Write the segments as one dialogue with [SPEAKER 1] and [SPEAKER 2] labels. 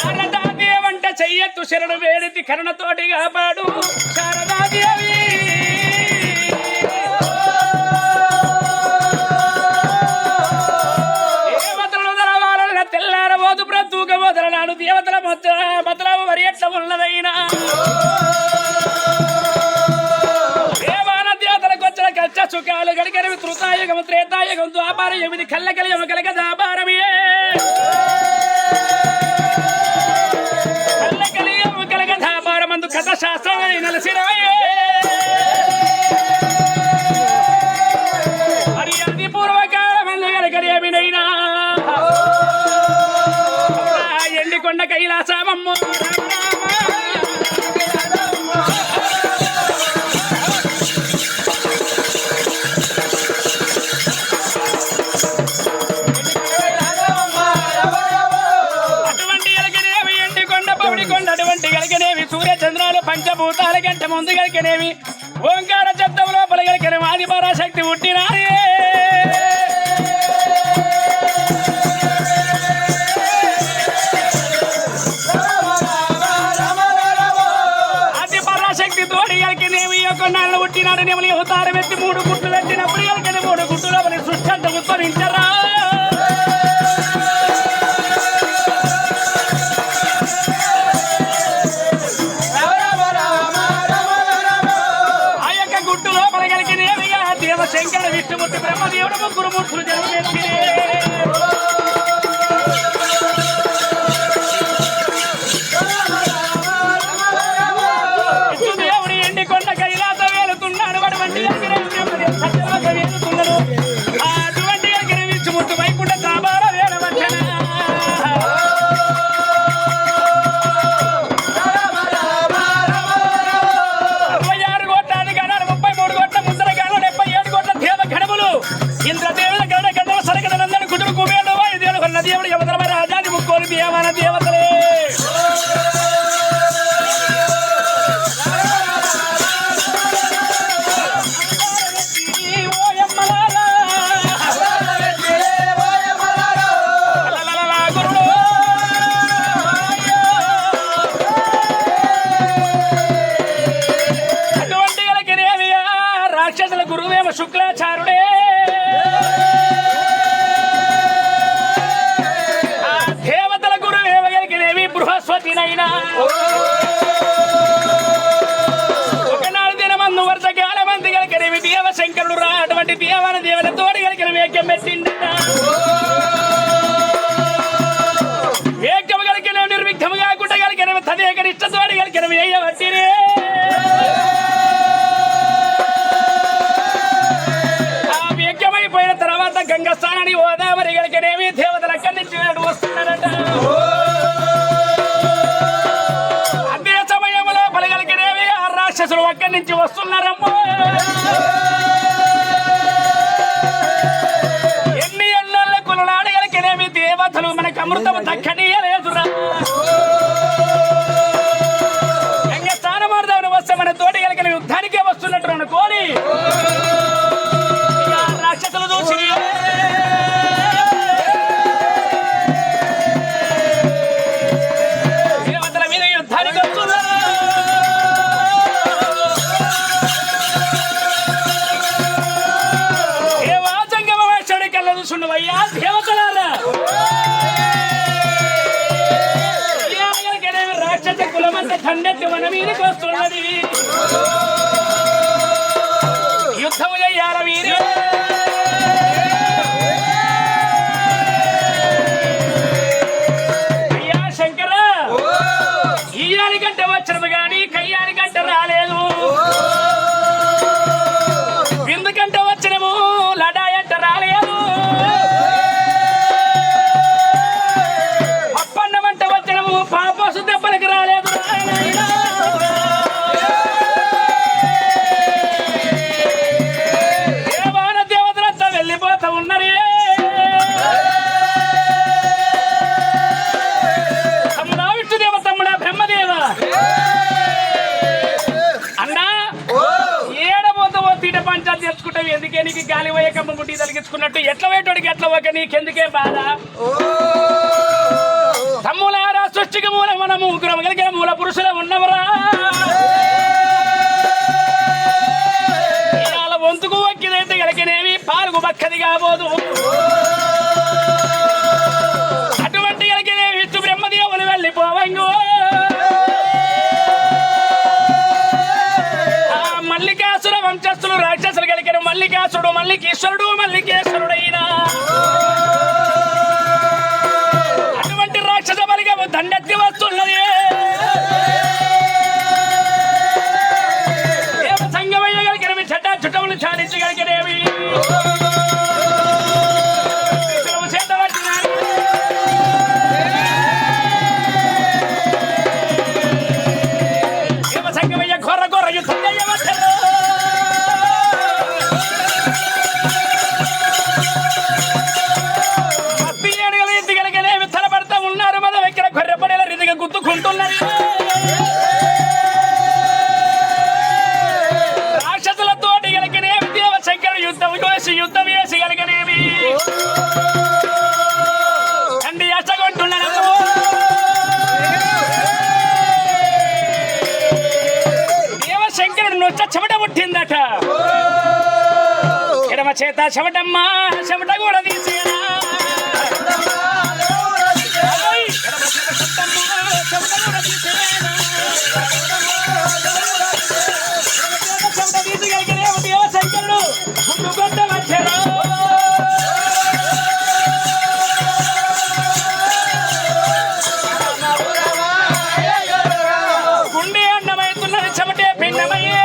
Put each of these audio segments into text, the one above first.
[SPEAKER 1] శారదాదేవంట చెయ్యత్తు శరణు వేడితి కరుణతోటి కాపాడు శారదాదేవి దేవతలు దళవాల తెల్లారబోదు ప్రతూక మొదలనాడు దేవతల భద్రావు మరి ఎట్ల ఉన్నదైనా సుఖాలు గడికరవి తృతాయుగము త్రేతాయుగం ద్వాపార ఎమిది కళ్ళ కలియము కలగ దాపారమే కళ్ళ కలియము కలగ దాపారమందు కథ శాస్త్రమై నలసిరాయే మరి అది పూర్వకాలమందు గలకరేమినైనా ఎండికొండ కైలాసమమ్ము పంచభూతాల గంట ముందు గలికనేవి ఓంకార శబ్దం లోపల గలికనే ఆది పరాశక్తి పుట్టినారే ఆది పరాశక్తి తోడి గలికనేవి కొన్నాళ్ళు పుట్టినాడు నెమలి అవతారం ఎత్తి 3 గుట్లు పెట్టినప్పుడు గలికనే 3 గుట్లు లోపలి సృష్టి అంతా ఉత్పరించరా శంకర విష్ణుమూర్తి బ్రహ్మదేవుడు 3 మూర్తులు జన్మమెత్తి విష్ణుదేవుడు ఎండికొండ కైలాస వేలుతున్నాడు అటువంటి వేలుతున్నాడు అటువంటి విష్ణుమూర్తి వైకుంఠ కాబాల వేలవచ్చన 66 కోట్ల అధికారాలు 33 కోట్ల ముద్ర ఇంద్రదేవుల గడ గడ్డ సరగడ నందన కుదురు కుబేరు వాయుదేవుడు కొన్న దేవుడు యమధర్మ రాజాది ముక్కోలు దేవాన దేవతలే అటువంటి గలకినేమియా రాక్షసుల గురువేమ శుక్లాచారుడే ఒకనాడు దినమందు వర్షకాల మంది గలికనేవి దేవశంకరుడు రా అటువంటి దేవాన దేవుల తోడి గలికన వేక్యం పెట్టిండట వేక్యం గలికిన నిర్విఘ్నము కాకుండా గలికిన తదేక నిష్ట తోడి గలికిన వేయబట్టిరే ఆ వేక్యమైపోయిన తర్వాత గంగ స్థానాన్ని గోదావరి గలికినేవి దేవతలు అక్కడి నుంచి వస్తున్నారట రాక్షసులు అక్కడి నుంచి వస్తున్నారమ్మో ఎన్ని ఎన్నెల్ల కులనాడగలికినేమి దేవతలు మనకు అమృతము దక్కనీయలేదురా గంగ స్థానమార్దాన్ని వస్తే మన తోటి గలికిన యుద్ధానికే వస్తున్నట్టు అనుకోని రాక్షసులు చూసి దేవతల మీద యుద్ధానికి వస్తున్నారు అయ్యా దేవతలారా రాక్షస కులమంతా దండెత్తి మన మీదకి వస్తున్నది యుద్ధము చెయ్యాల వీరు అయ్యా శంకర ఇయ్యానికంటే వచ్చినది కానీ కయ్యానికంటే రాలేదు ఎందుకంటే వచ్చినము లడాయంటే రాలేదు అప్పన్నమంటే వచ్చినము పాపోసు దెబ్బలకి రాలేదు దేవాన దేవతల గాలి పోయే కమ్మ గుట్టి తలిగించుకున్నట్టు ఎట్ల పోయేటోడికి ఎట్ల పోక నీకెందుకే బాధ తమ్ములారా సృష్టికి మూల మనము ముగ్గురం కలిగిన మూల పురుషుల ఉన్నవరా ఇవాళ వంతుకు వక్కిదైతే కలిగినేవి పాలుగు బక్కది కాబోదు అటువంటి కలిగినేవి విష్ణు బ్రహ్మదేవులు వెళ్ళిపోవంగు మల్లికాసుర వంశస్థులు రాక్షసులు కలిగిన మల్లికాసుడు మల్లికేశ్వరుడు మల్లికేశ్వరుడైనా అటువంటి రాక్షస బలిగా దండెత్తి వస్తున్నది సంగమయ్య కలిగినవి చెడ్డ చుట్టములు చాలించగలిగినవి సంగమయ్య ఘోర ఘోర యుద్ధం గుద్దుకుంటున్నారు రాక్షసులతోటి కలిగినేవి దేవశంకరుడు యుద్ధం వేసి కలిగినేవి అండి అష్టగొంటున్నారు దేవశంకరుడు నొచ్చ చెమట పుట్టిందట ఎడమ చేత చెమటమ్మా చెమట కూడా తీసేనా దేవశంకరుడు గుడ్డుకొండ మధ్యలో గుండె అన్నమవుతున్నది చెమటే భిన్నమయ్యే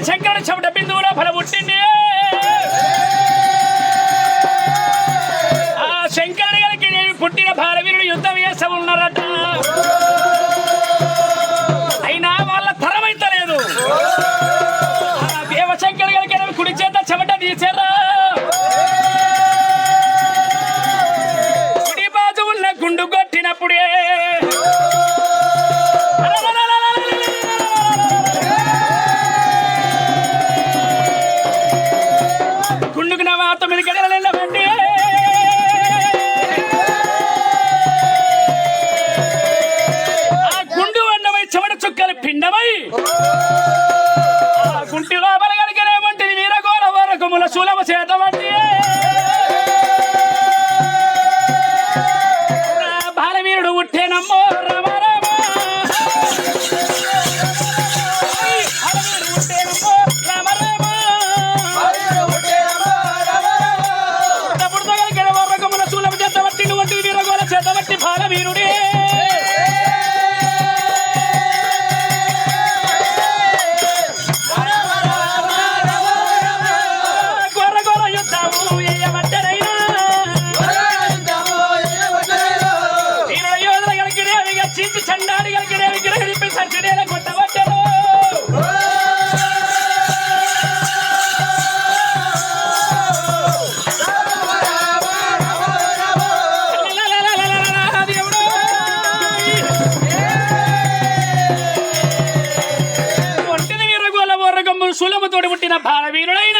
[SPEAKER 1] శంకరుడు చెమట బిందువులో ఫల పుట్టింది ఆ శంకరుడు గారికి పుట్టిన భారవీరుడు యుద్ధం చేస్తా ఉన్నారట అయినా వాళ్ళ తరమైతలేదు ఆ దేవశంకరుడు గారికి కుడి చేత చెమట తీసారా కుడి బాజు ఉన్న గుండు కొట్టినప్పుడే పిండమై గుంటిలో బలగలిగినటువంటి వీరగోర వరకుముల సులభ చేతమండి బాలవీరుడు ఉట్టేనమ్మో రమరమ ఉట్టేనమ్మో రమరమ పుడతగలిగిన వరకుముల సులభ చేతబట్టినటువంటి వీరగోర చేతబట్టి బాలవీరుడే సులభతోటి పుట్టిన బాలవీరుడైన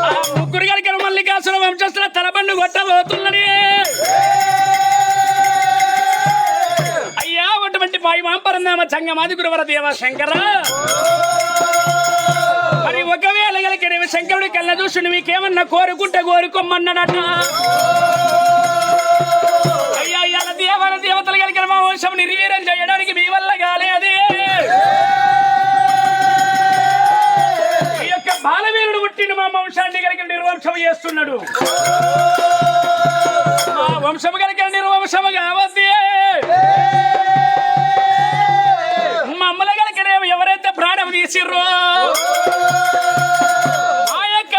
[SPEAKER 1] ఆ ముగ్గురు కలిగిన మల్లికాసుర వంశస్థుల తలబండు కొట్టబోతున్నది అయ్యా అటువంటి పాయిమాంపరందామ చంగమాది గురువర దేవ శంకర మరి ఒకవేళ కలిగిన శంకరుడి కళ్ళ చూసి మీకేమన్నా కోరుకుంటే కోరుకోమన్నాడట అయ్యా ఇవాళ దేవర దేవతలు కలిగిన మా వంశం నిర్వీర్యం చేయడానికి మీ వల్ల కాలేదే బాలవీరుడు పుట్టిన మా వంశాన్ని కలిగిన నిర్వంశం చేస్తున్నాడు మా వంశము కలిగిన నిర్వంశము కావద్దే మమ్మల్ని కలిగిన ఎవరైతే ప్రాణం తీసిర్రో ఆ యొక్క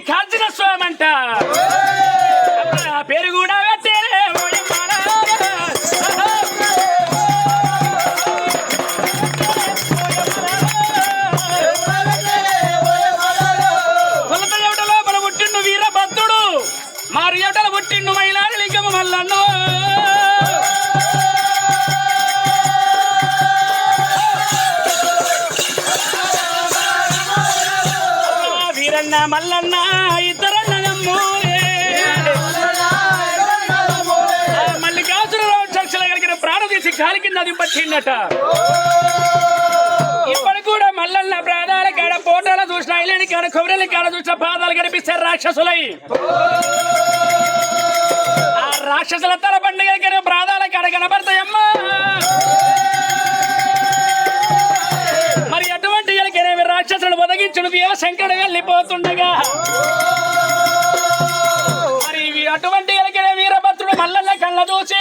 [SPEAKER 1] కాల్చిన స్వామంట ఆ పేరు కూడా పెట్టే కొలత ఎవట లోపల పుట్టిండు వీరభద్రుడు మారు ఎవటల పుట్టిండు మైలాడి లింగము మల్లన్ను వీరన్న మల్లన్న ఇద్దరన్నదమ్ము మల్లికార్జునరావు చర్చలు కలిగిన ప్రాణం తీసి కాలి కింద అది పట్టిందట ఇప్పుడు కూడా మల్లన్న ప్రాణాల కాడ పోటాల చూసిన ఐలేని కాడ కొబ్బరి కాడ చూసిన పాదాలు కనిపిస్తే రాక్షసులై ఆ రాక్షసుల తల పండుగ ప్రాణాల కాడ కనబడతాయమ్మా మరి అటువంటి రాక్షసులను ఒదగించుడు దేవశంకరుడు వెళ్ళిపోతుండగా మరి అటువంటి వీరభద్రుడు మల్లన్న కళ్ళ చూసి